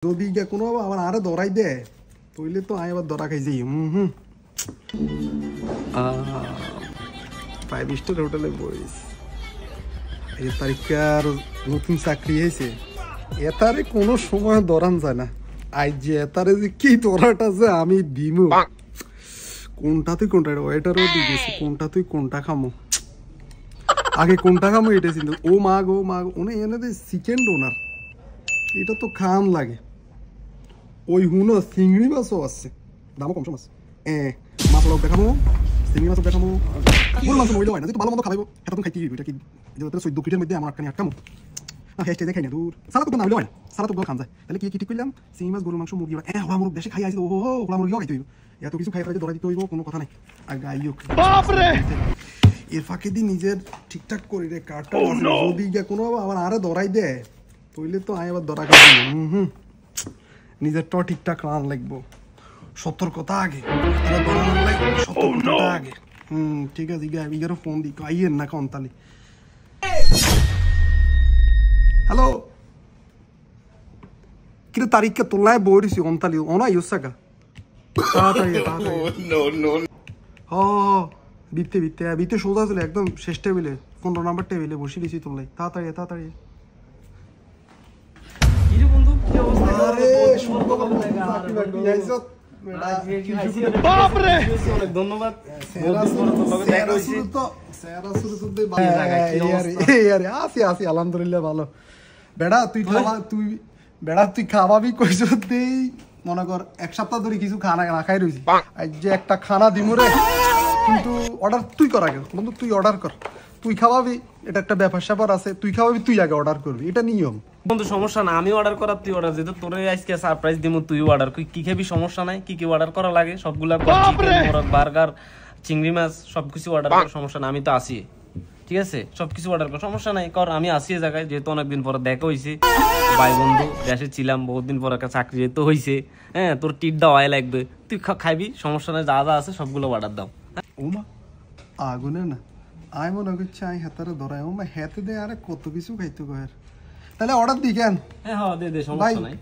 যদি কোনো আমার আরে ধরাই দে তইলে তো আমি আবার ধরা খাই যাই। ফাইভ স্টার হোটেলে বইস এই তারিখের নতুন চাকরি হয়েছে, এতারে কোনো সময় ধরান যায় না। আজ যে এতারে যে কি ধরাটা যে আমি দিমু, কোনটা তুই কোনটা ওয়েটারও দিয়ে গেছি, কোনটা তুই কোনটা খামো, আগে কোনটা খামো এটা চিন্তা। ও মা গো উনি এনে চিকেন ডোনার, এটা তো খান লাগে। ওই হুনো চিংড়ি মাছও আছে, দামও কম সম আছে। মাছ লাউ দেখামো, চিংড়ি মাছও দেখামো, কোন মাছ মরিলেও হয় না, যেহেতু ভালো মন্দ খাইবো এটা তুমি খাইতে এটা কি 14 ফিটের মধ্যে আমার একখানি আটকামো না, হেসে খাই না দূর সারা তো নামলেও হয় না, সারা তো খান যায়। তাহলে কি ঠিক করলাম, চিংড়ি মাছ গরু মাংস মুরগি হোলা মুরগ দেশে খাই আসি, ও হোলা মুরগিও খাইতে হইব, এত কিছু খাই ধরা দিতে হইব, কোনো কথা নাই। আর গাইও এর ফাঁকে দিয়ে নিজের ঠিকঠাক করি রে কাঠটা, যদি কোনো আমার আরে ধরাই দে তইলে তো আমি আবার ধরা খাই। নিজেরটাও ঠিকঠাক রান লাগবো, সতর্কতা আগে, সতর্কতা আগে। ঠিক আছে, ইগারও ফোন দি আইয়েন না কন্তালি। হ্যালো কিরে তারিখকে তোলায় বইছি অন্তালি অনা ইউসাকা তাড়াতাড়ি বিতে বিতে বিতে সোজা ছিল একদম শেষ টেবিলে 15 নাম্বার টেবিলে বসে দিয়েছি তোলাই, তাড়াতাড়ি তাড়াতাড়ি। আলহামদুলিল্লাহ ভালো। বেড়া তুই খাওয়াবি কইস, মনে কর এক সপ্তাহ ধরে কিছু খানা না খাই রয়েছি, যে একটা খানা দিমু রে, কিন্তু অর্ডার তুই কর আগে বন্ধু, তুই অর্ডার কর, তুই খাওয়াবি, এটা একটা ব্যাপার স্যাপার আছে, তুই খাওয়াবি তুই আগে অর্ডার করবি, এটা নিয়ম বন্ধু। সমস্যা না, আমি অর্ডার করার তুই অর্ডার দিতে, তোরে আজকে সারপ্রাইজ দিমু, তুই অর্ডার কি খাবি সমস্যা নাই, কি অর্ডার করা লাগে সবগুলা চিকেন মোরগ বার্গার চিংড়ি মাছ সবকিছু অর্ডার কর, সমস্যা না, আমি তো আসি, ঠিক আছে সবকিছু অর্ডার কর, সমস্যা নাই কর, আমি আসি জায়গায়, যেহেতু অনেকদিন পরে দেখা হয়েছে, ভাই বন্ধু দেশে ছিলাম বহুত দিন পর, একটা চাকরি যেহেতু হয়েছে, হ্যাঁ তোর টিট দেওয়া লাগবে, তুই খাবি সমস্যা নাই, যা যা আছে সবগুলো অর্ডার দাও। ও মা আগুনে না আমি মনে করছি আমি হাতারে ধরাই, ও মা হাতে দে আরে কত কিছু খাইতে কয়ের, তাহলে অর্ডার দি কেন? হ্যাঁ দে দে সমস্যা নাই।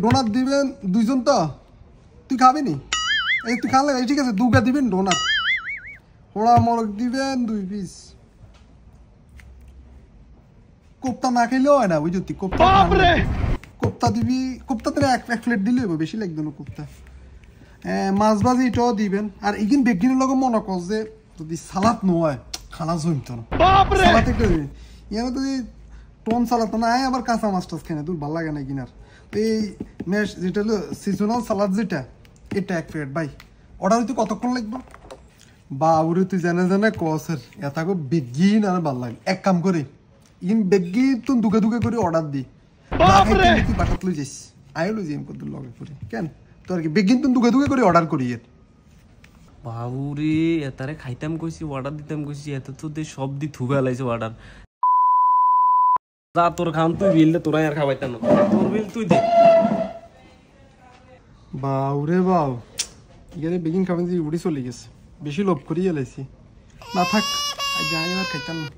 ডোনাট দিবেন দুইজন তো, তুই খাবি নি? এই তুই খান লাগে ঠিক আছে, দুগা দিবেন ডোনাট, পোড়া মরক দিবেন 2 পিস, কোপ্তা না খেলেও হয় না বুঝতি, কোপ্তা দিবি, কোপ্তা তো এক প্লেট দিলে হবে, বেশি লাগবে না কোপ্তা। মাছ ভাজি এটাও দিবেন, আর ইগিন বেগিনের লগে মনে কর যে যদি সালাদ নয় খানা জমতো না, সালাদ একটা দিবেন, ইয়ানো যদি টন সালাদ না আবার কাঁচা মাছ টাছ খেয়ে দূর ভালো লাগে না কিনার। এই ম্যাশ যেটা হলো সিজনাল সালাদ যেটা, এটা এক প্লেট ভাই। অর্ডার হইতে কতক্ষণ লাগবে? বাবুরে তুই জানে কসের এতাকে বেগিন আর ভাল লাগে, এক কাম করে ইন বেগি তুই দুগে দুগে করে অর্ডার দি, তুই বাসাত লই যাইস, আয় লই যাইম কত লগে করে কেন তোর কি বেগিন তুই দুগে দুগে করে অর্ডার করি। বাবুরে এতারে খাইতাম কইছি, অর্ডার দিতাম কইছি, এত তো দে সব দি থুবে লাইছে অর্ডার। যা তোর খান তুই বিল দে, তোরা আর খাওয়াইতাম না, তোর বিল তুই দে। বাউরে বাউ এখানে বেগিন খাবেন যে উড়ি চলে গেছে, বেশি লোভ করিয়ে লাইছি, না থাক যাই আর খাইতাম না।